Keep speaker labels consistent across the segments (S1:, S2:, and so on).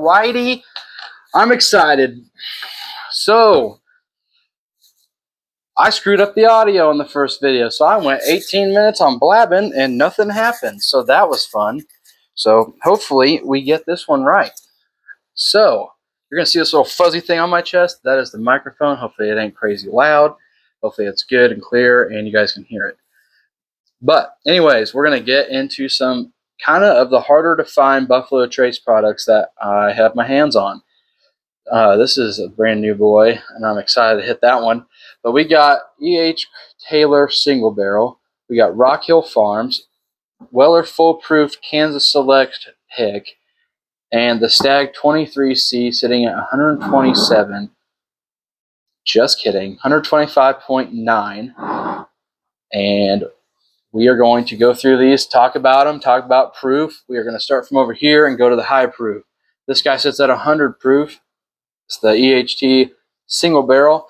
S1: Alrighty, I'm excited. So, I screwed up the audio in the first video, so I went 18 minutes on blabbing and nothing happened. So that was fun. So hopefully we get this one right. So, you're going to see this little fuzzy thing on my chest. That is the microphone. Hopefully it ain't crazy loud. Hopefully it's good and clear and you guys can hear it. But anyways, we're going to get into some kind of the harder to find Buffalo Trace products that I have my hands on. This is a brand new boy, and I'm excited to hit that one. But we got E.H. Taylor single barrel. We got Rockhill Farms, Weller Full Proof Kansas Select Hick, and the Stagg 23C sitting at 127. Just kidding, 125.9. And we are going to go through these, talk about them, talk about proof. We are going to start from over here and go to the high proof. This guy sits at 100 proof. It's the EHT single barrel.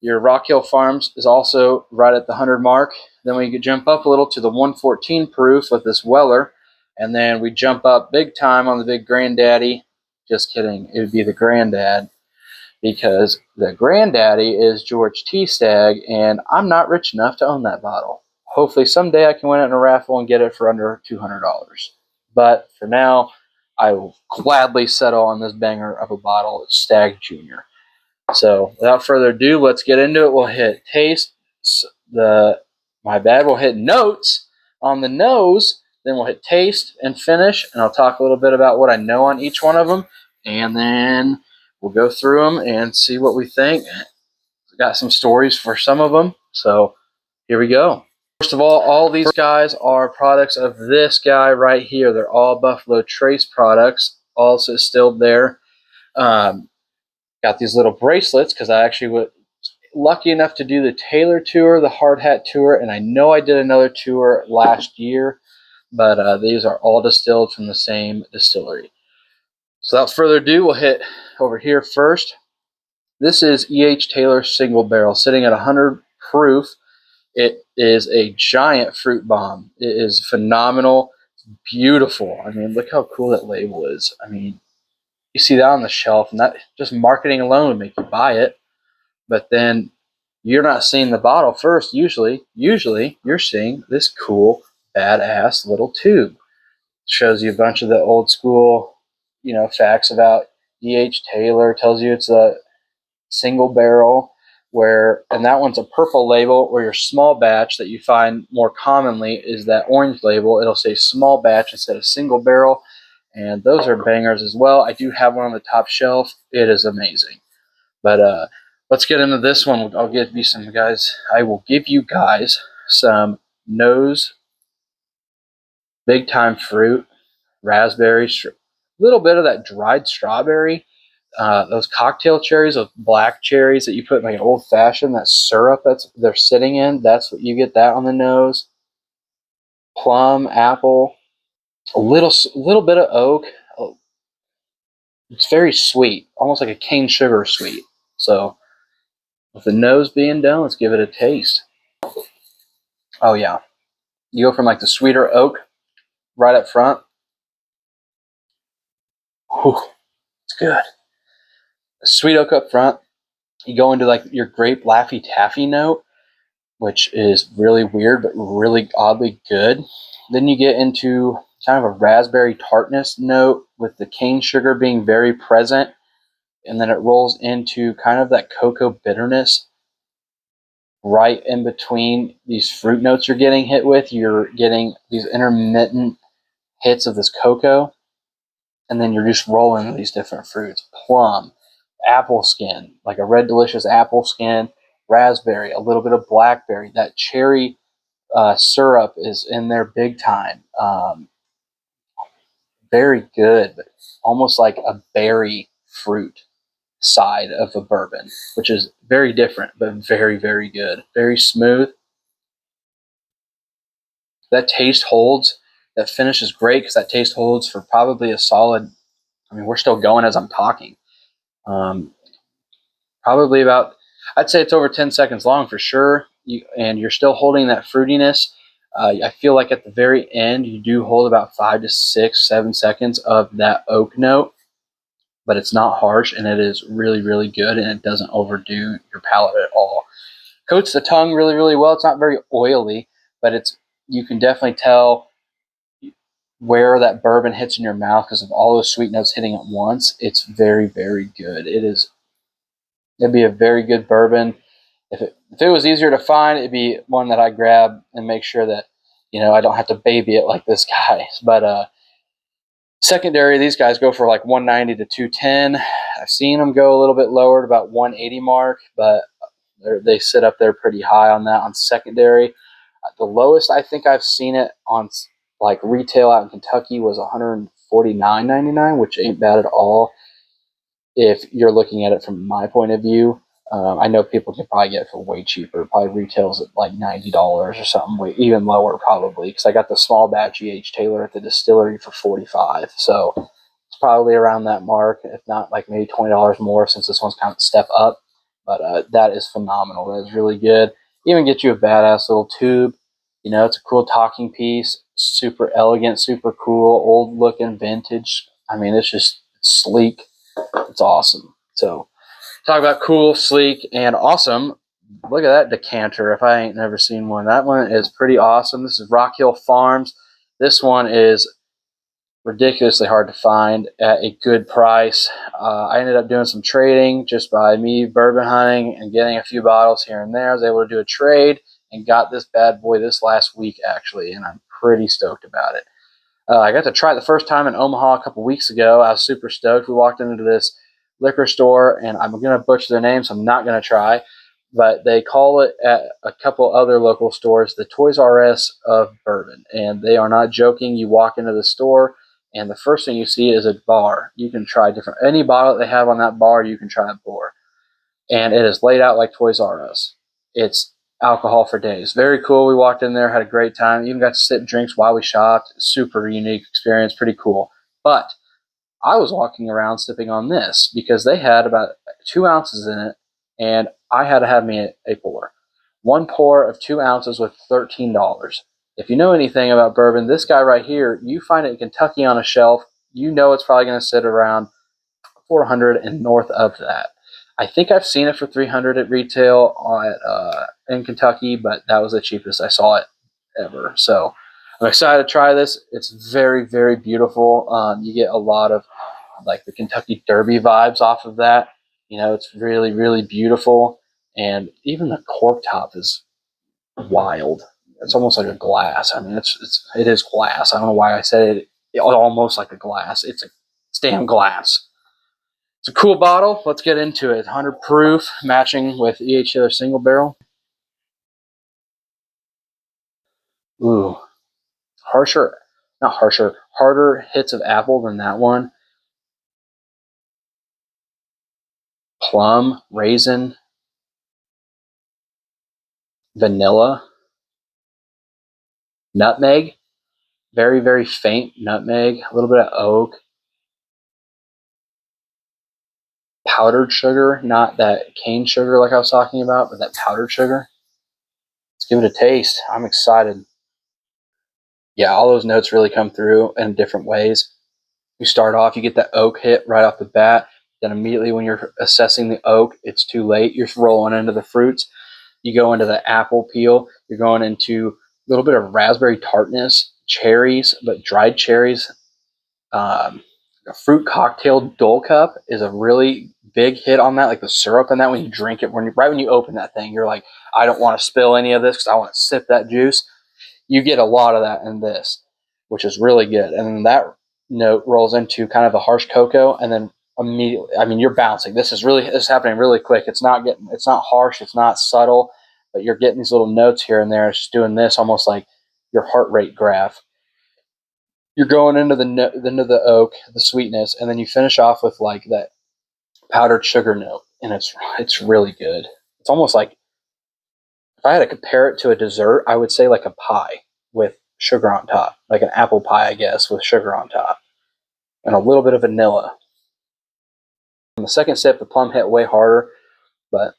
S1: Your Rockhill Farms is also right at the 100 mark. Then we could jump up a little to the 114 proof with this Weller. And then we jump up big time on the big Granddaddy. Just kidding. It would be the Granddad, because the Granddaddy is George T. Stagg, and I'm not rich enough to own that bottle. Hopefully someday I can win it in a raffle and get it for under $200. But for now, I will gladly settle on this banger of a bottle. It's Stagg Jr. So without further ado, let's get into it. We'll hit taste. We'll hit notes on the nose. Then we'll hit taste and finish. And I'll talk a little bit about what I know on each one of them. And then we'll go through them and see what we think. Got some stories for some of them. So here we go. First of all these guys are products of this guy right here. They're all Buffalo Trace products, also distilled there. Got these little bracelets because I actually was lucky enough to do the Taylor tour, the Hard Hat tour, and I know I did another tour last year, but these are all distilled from the same distillery. So without further ado, we'll hit over here first. This is E.H. Taylor single barrel, sitting at 100 proof. It is a giant fruit bomb. It is phenomenal. It's beautiful. I mean, look how cool that label is. I mean, you see that on the shelf, and that just marketing alone would make you buy it. But then you're not seeing the bottle first. Usually you're seeing this cool, badass little tube. It shows you a bunch of the old school, facts about E.H. Taylor. Tells you it's a single barrel. And that one's a purple label, where your small batch that you find more commonly is that orange label. It'll say small batch instead of single barrel, and those are bangers as well. I do have one on the top shelf. It is amazing. But let's get into this one. I will give you guys some nose, big time fruit, raspberry, a little bit of that dried strawberry. Those cocktail cherries, those black cherries that you put in like an old fashioned, that syrup they're sitting in, that's what you get that on the nose. Plum, apple, a little bit of oak. It's very sweet, almost like a cane sugar sweet. So with the nose being done, let's give it a taste. Oh yeah, you go from like the sweeter oak right up front. Whew, it's good. Sweet oak up front. You go into like your grape Laffy Taffy note, which is really weird but really oddly good. Then you get into kind of a raspberry tartness note with the cane sugar being very present, and then it rolls into kind of that cocoa bitterness right in between these fruit notes you're getting hit with. You're getting these intermittent hits of this cocoa, and then you're just rolling with these different fruits. Plum, apple skin, like a Red Delicious apple skin, raspberry, a little bit of blackberry. That cherry syrup is in there big time. Very good, but almost like a berry fruit side of a bourbon, which is very different, but very, very good. Very smooth. That taste holds. That finish is great because that taste holds for probably a solid, we're still going as I'm talking. Probably about, I'd say it's over 10 seconds long for sure. And you're still holding that fruitiness. I feel like at the very end, you do hold about 5 to 6, 7 seconds of that oak note. but it's not harsh, and it is really, really good, and it doesn't overdo your palate at all. Coats the tongue really, really well. It's not very oily, but you can definitely tell where that bourbon hits in your mouth because of all those sweet notes hitting at once. It's very, very good. It'd be a very good bourbon. If it was easier to find, it'd be one that I grab and make sure that I don't have to baby it like this guy. But secondary, these guys go for like 190 to 210. I've seen them go a little bit lower to about 180 mark, but they sit up there pretty high on that on secondary. The lowest I think I've seen it on like retail out in Kentucky was $149.99, which ain't bad at all if you're looking at it from my point of view. I know people can probably get it for way cheaper. It probably retails at like $90 or something, even lower probably, because I got the small batch EH Taylor at the distillery for $45. So it's probably around that mark, if not like maybe $20 more, since this one's kind of a step up. But that is phenomenal. That is really good. Even get you a badass little tube. It's a cool talking piece. Super elegant, super cool, old looking, vintage. I mean, it's just sleek. It's awesome. So talk about cool, sleek, and awesome. Look at that decanter. If I ain't never seen one, that one is pretty awesome. This is Rockhill Farms. This one is ridiculously hard to find at a good price. I ended up doing some trading just by me bourbon hunting and getting a few bottles here and there. I was able to do a trade and got this bad boy this last week, actually, and I'm pretty stoked about it. I got to try it the first time in Omaha a couple weeks ago. I was super stoked. We walked into this liquor store, and I'm going to butcher their name, so I'm not going to try. But they call it at a couple other local stores the Toys R Us of bourbon. And they are not joking. You walk into the store, and the first thing you see is a bar. You can try any bottle that they have on that bar, you can try a pour. And it is laid out like Toys R Us. It's alcohol for days. Very cool. We walked in there, had a great time. Even got to sit and drinks while we shopped. Super unique experience. Pretty cool. But I was walking around sipping on this because they had about 2 ounces in it, and I had to have me a pour. One pour of 2 ounces with $13. If you know anything about bourbon, this guy right here, you find it in Kentucky on a shelf, it's probably going to sit around 400 and north of that. I think I've seen it for 300 at retail in Kentucky, but that was the cheapest I saw it ever. So I'm excited to try this. It's very, very beautiful. You get a lot of like the Kentucky Derby vibes off of that. It's really, really beautiful. And even the cork top is wild. It's almost like a glass. I mean, it is glass. I don't know why I said it almost like a glass. It's damn glass. It's a cool bottle. Let's get into it. 100 proof, matching with EHT single barrel. Ooh, harder hits of apple than that one. Plum, raisin, vanilla, nutmeg, very, very faint nutmeg, a little bit of oak, powdered sugar, not that cane sugar like I was talking about, but that powdered sugar. Let's give it a taste. I'm excited. Yeah, all those notes really come through in different ways. You start off, you get that oak hit right off the bat. Then immediately when you're assessing the oak, it's too late. You're rolling into the fruits. You go into the apple peel. You're going into a little bit of raspberry tartness, cherries, but dried cherries. A fruit cocktail Dole Cup is a really big hit on that, like the syrup in that. When you drink it, right when you open that thing, you're like, I don't want to spill any of this because I want to sip that juice. You get a lot of that in this, which is really good. And then that note rolls into kind of a harsh cocoa, and then immediately, I mean, you're bouncing. This is happening really quick. It's not harsh, it's not subtle, but you're getting these little notes here and there. It's just doing this almost like your heart rate graph. You're going into the oak, the sweetness, and then you finish off with like that powdered sugar note, and it's really good. It's almost like, if I had to compare it to a dessert, I would say like a pie with sugar on top, like an apple pie, I guess, with sugar on top, and a little bit of vanilla. On the second sip, the plum hit way harder, but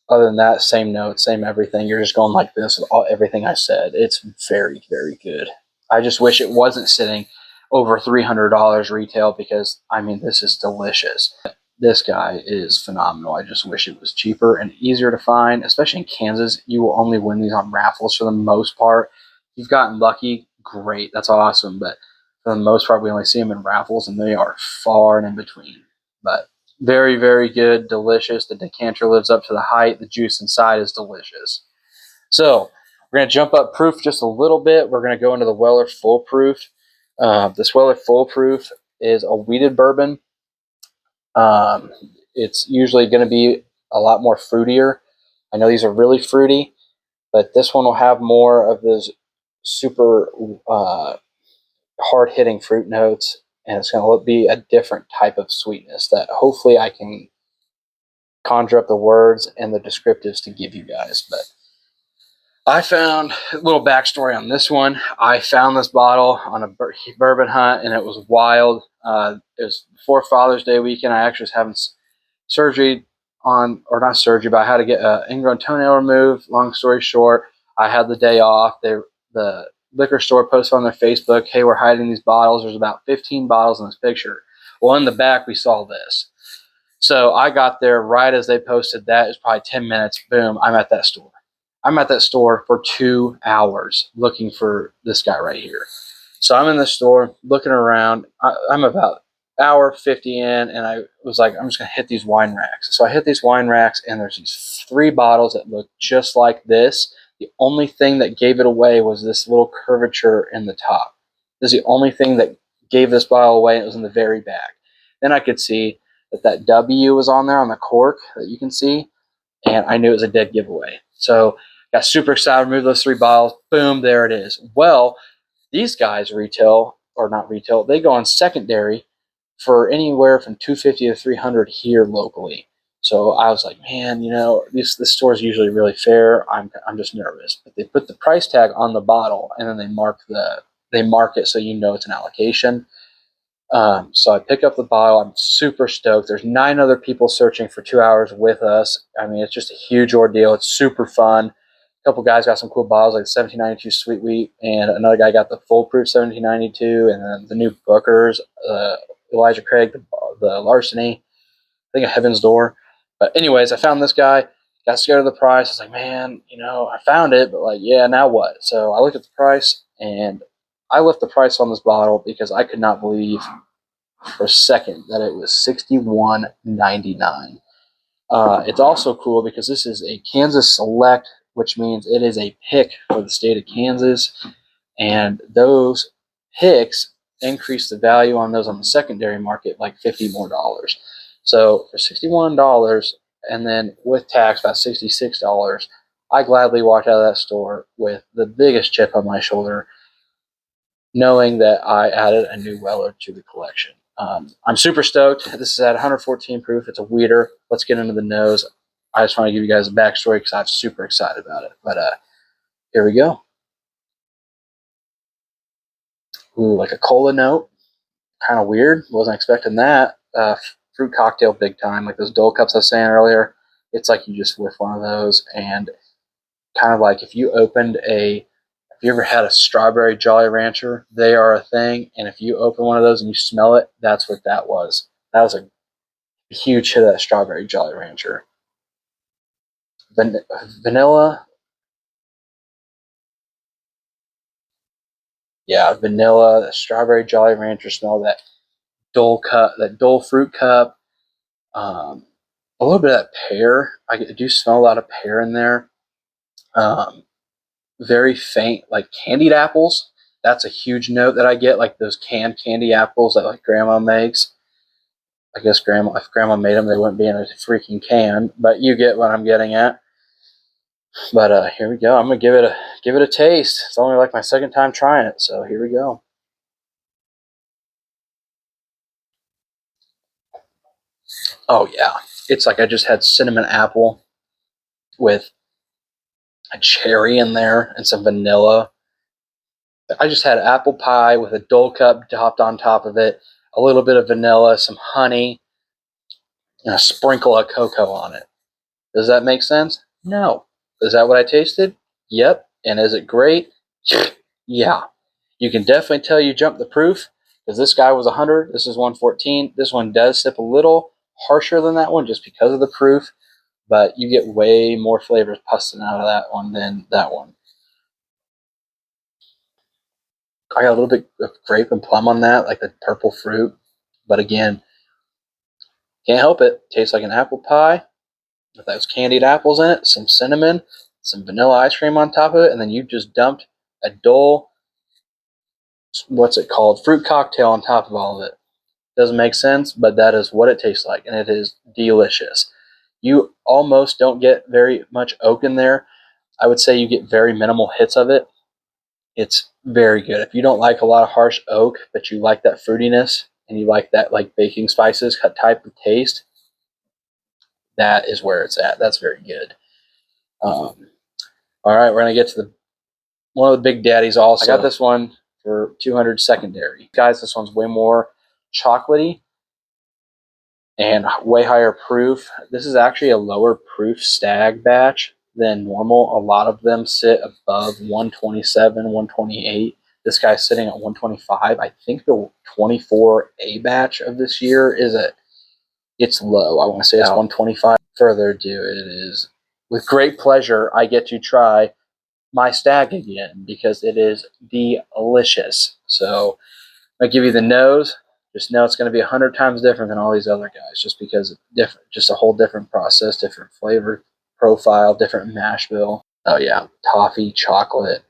S1: other than that, same note, same everything. You're just going like this with everything I said. It's very, very good. I just wish it wasn't sitting. over $300 retail because, I mean, this is delicious. This guy is phenomenal. I just wish it was cheaper and easier to find, especially in Kansas. You will only win these on raffles for the most part. If you've gotten lucky, great. That's awesome. But for the most part, we only see them in raffles, and they are far and in between. But very, very good, delicious. The decanter lives up to the hype. The juice inside is delicious. So we're going to jump up proof just a little bit. We're going to go into the Weller Full Proof. This Weller Full Proof is a wheated bourbon. It's usually going to be a lot more fruitier. I know these are really fruity, but this one will have more of those super hard-hitting fruit notes, and it's going to be a different type of sweetness that hopefully I can conjure up the words and the descriptives to give you guys. But I found a little backstory on this one. I found this bottle on a bourbon hunt, and it was wild. It was before Father's Day weekend. I actually was having surgery on, or not surgery, but I had to get an ingrown toenail removed. Long story short, I had the day off. The liquor store posted on their Facebook, hey, we're hiding these bottles. There's about 15 bottles in this picture. Well, in the back, we saw this. So I got there right as they posted that. It was probably 10 minutes. Boom, I'm at that store. I'm at that store for 2 hours looking for this guy right here. So I'm in the store looking around. I'm about hour 50 in, and I was like, I'm just going to hit these wine racks. So I hit these wine racks, and there's these 3 bottles that look just like this. The only thing that gave it away was this little curvature in the top. This is the only thing that gave this bottle away, and it was in the very back. Then I could see that W was on there on the cork that you can see, and I knew it was a dead giveaway. So got super excited, removed those 3 bottles. Boom, there it is. Well, these guys retail, or not retail, they go on secondary for anywhere from $250 to $300 here locally. So I was like, man, you know, this store is usually really fair. I'm just nervous. But they put the price tag on the bottle, and then they mark it so you know it's an allocation. So I pick up the bottle. I'm super stoked. There's 9 other people searching for 2 hours with us. I mean, it's just a huge ordeal. It's super fun. A couple guys got some cool bottles like the 1792 Sweet Wheat, and another guy got the Full Proof 1792, and then the new Booker's, Elijah Craig, the Larceny, I think a Heaven's Door. But anyways, I found this guy. Got scared of the price. I was like, man, you know, I found it, but like, yeah, now what? So I looked at the price, and I left the price on this bottle because I could not believe for a second that it was $61.99. It's also cool because this is a Kansas Select, which means it is a pick for the state of Kansas, and those picks increase the value on those on the secondary market like $50 more. So for $61, and then with tax about $66, I gladly walked out of that store with the biggest chip on my shoulder, knowing that I added a new Weller to the collection. I'm super stoked. This is at 114 proof. It's a weeder. Let's get into the nose. I just want to give you guys a backstory because I'm super excited about it. But here we go. Ooh, like a cola note. Kind of weird. Wasn't expecting that. Fruit cocktail big time. Like those Dole cups I was saying earlier. It's like you just whiff one of those. And kind of like if you ever had a strawberry Jolly Rancher, they are a thing. And if you open one of those and you smell it, that's what that was. That was a huge hit of that strawberry Jolly Rancher. Vanilla. Yeah, vanilla, that strawberry Jolly Rancher smell, that Dole cup, that Dole fruit cup. A little bit of that pear. I do smell a lot of pear in there. Very faint, like candied apples. That's a huge note that I get, like those canned candy apples that like grandma makes. I guess if grandma made them, they wouldn't be in a freaking can. But you get what I'm getting at. But here we go. I'm gonna give it a taste. It's only like my second time trying it, so here we go. Oh yeah, it's like I just had cinnamon apple with a cherry in there and some vanilla. I just had apple pie with a Dole cup topped on top of it, a little bit of vanilla, some honey, and a sprinkle of cocoa on it. Does that make sense? No. Is that what I tasted? Yep. And is it great? Yeah. You can definitely tell you jumped the proof because this guy was 100. This is 114. This one does sip a little harsher than that one just because of the proof, but you get way more flavors pusting out of that one than that one. I got a little bit of grape and plum on that, like the purple fruit. But again, can't help it. Tastes like an apple pie with those candied apples in it, some cinnamon, some vanilla ice cream on top of it, and then you just dumped a dull, what's it called, fruit cocktail on top of all of it. Doesn't make sense, but that is what it tastes like, and it is delicious. You almost don't get very much oak in there. I would say you get very minimal hits of it. It's very good. If you don't like a lot of harsh oak, but you like that fruitiness and you like that like baking spices type of taste, that is where it's at. That's very good. All right, we're gonna get to one of the big daddies. Also, I got this one for 200 secondary. Guys, this one's way more chocolatey and way higher proof. This is actually a lower proof Stagg batch than normal. A lot of them sit above 127, 128. This guy's sitting at 125. I think the 24A batch of this year it's low. I want to say it's 125. Further ado, it is with great pleasure I get to try my Stagg again because it is delicious. So I give you the nose. Just know it's going to be 100 times different than all these other guys, just because it's different, just a whole different process, different flavor profile, different mash bill. Oh yeah, toffee, chocolate,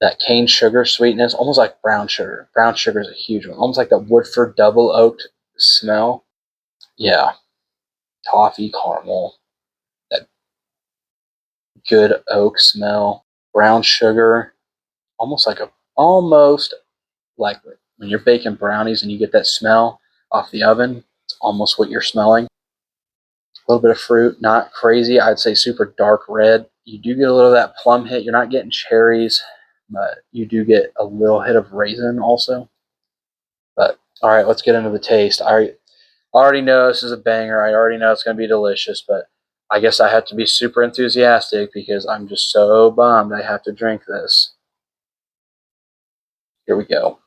S1: that cane sugar sweetness, almost like brown sugar. Brown sugar is a huge one, almost like that Woodford double oaked smell. Yeah, toffee, caramel, that good oak smell, brown sugar, almost like when you're baking brownies and you get that smell off the oven. It's almost what you're smelling. A little bit of fruit, not crazy. I'd say super dark red. You do get a little of that plum hit. You're not getting cherries, but you do get a little hit of raisin also. But all right, let's get into the taste. I already know this is a banger. I already know it's going to be delicious, but I guess I have to be super enthusiastic because I'm just so bummed I have to drink this. Here we go.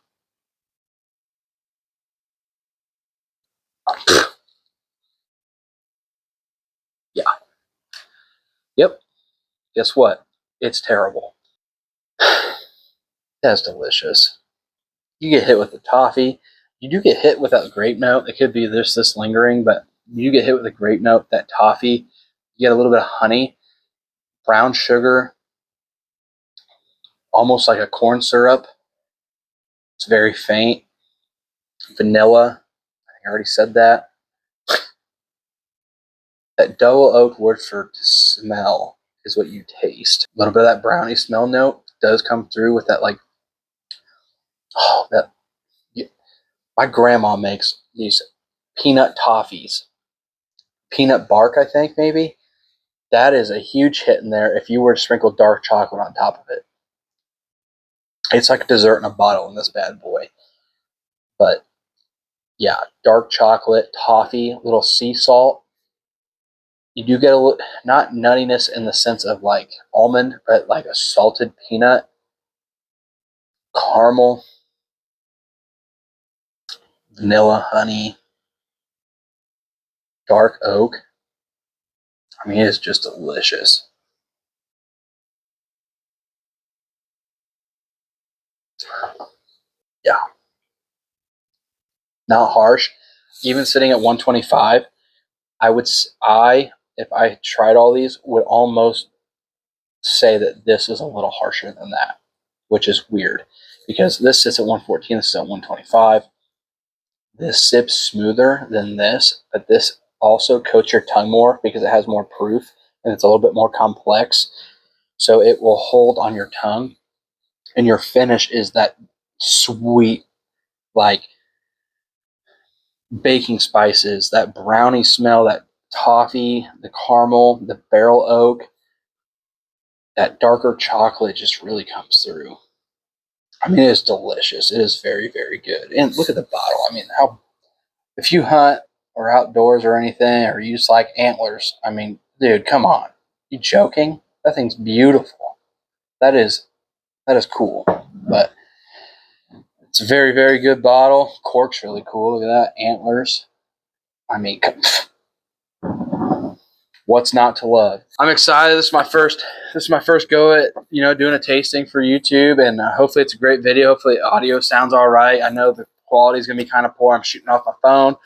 S1: Yeah. Yep. Guess what? It's terrible. That's delicious. You get hit with the toffee. You do get hit with that grape note. It could be this lingering, but you get hit with the grape note, that toffee. You get a little bit of honey, brown sugar, almost like a corn syrup. It's very faint. Vanilla. I already said that. That double oak Woodford smell is what you taste. A little bit of that brownie smell note does come through with that that. My grandma makes these peanut toffees. Peanut bark, I think, maybe. That is a huge hit in there if you were to sprinkle dark chocolate on top of it. It's like a dessert in a bottle in this bad boy. But yeah, dark chocolate, toffee, little sea salt. You do get a little, not nuttiness in the sense of like almond, but like a salted peanut, caramel, vanilla, honey, dark oak. I mean, it's just delicious. Yeah. Not harsh. Even sitting at 125, if I tried all these, would almost say that this is a little harsher than that, which is weird because this sits at 114, this is at 125. This sips smoother than this, but this also coats your tongue more because it has more proof and it's a little bit more complex. So it will hold on your tongue, and your finish is that sweet, like baking spices, that brownie smell, that toffee, the caramel, the barrel oak, that darker chocolate just really comes through. I mean, it is delicious. It is very, very good. And look at the bottle. I mean, if you hunt or outdoors or anything, or you just like antlers, I mean, dude, come on. You joking? That thing's beautiful. That is cool. But It's a very, very good bottle. Cork's really cool. Look at that. Antlers. I mean, what's not to love? I'm excited. This is my first go at, doing a tasting for YouTube, and hopefully it's a great video. Hopefully the audio sounds all right. I know the quality is going to be kind of poor. I'm shooting off my phone.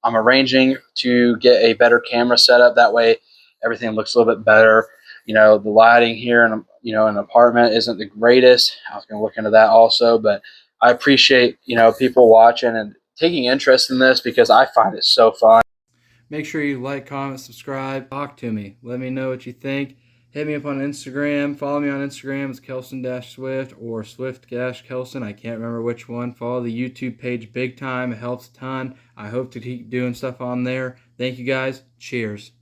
S1: I'm arranging to get a better camera setup. That way everything looks a little bit better. The lighting here in an apartment isn't the greatest. I was going to look into that also, but I appreciate, people watching and taking interest in this because I find it so fun. Make sure you like, comment, subscribe, talk to me. Let me know what you think. Hit me up on Instagram. Follow me on Instagram. It's Kelson-Swift or Swift-Kelson. I can't remember which one. Follow the YouTube page big time. It helps a ton. I hope to keep doing stuff on there. Thank you guys. Cheers.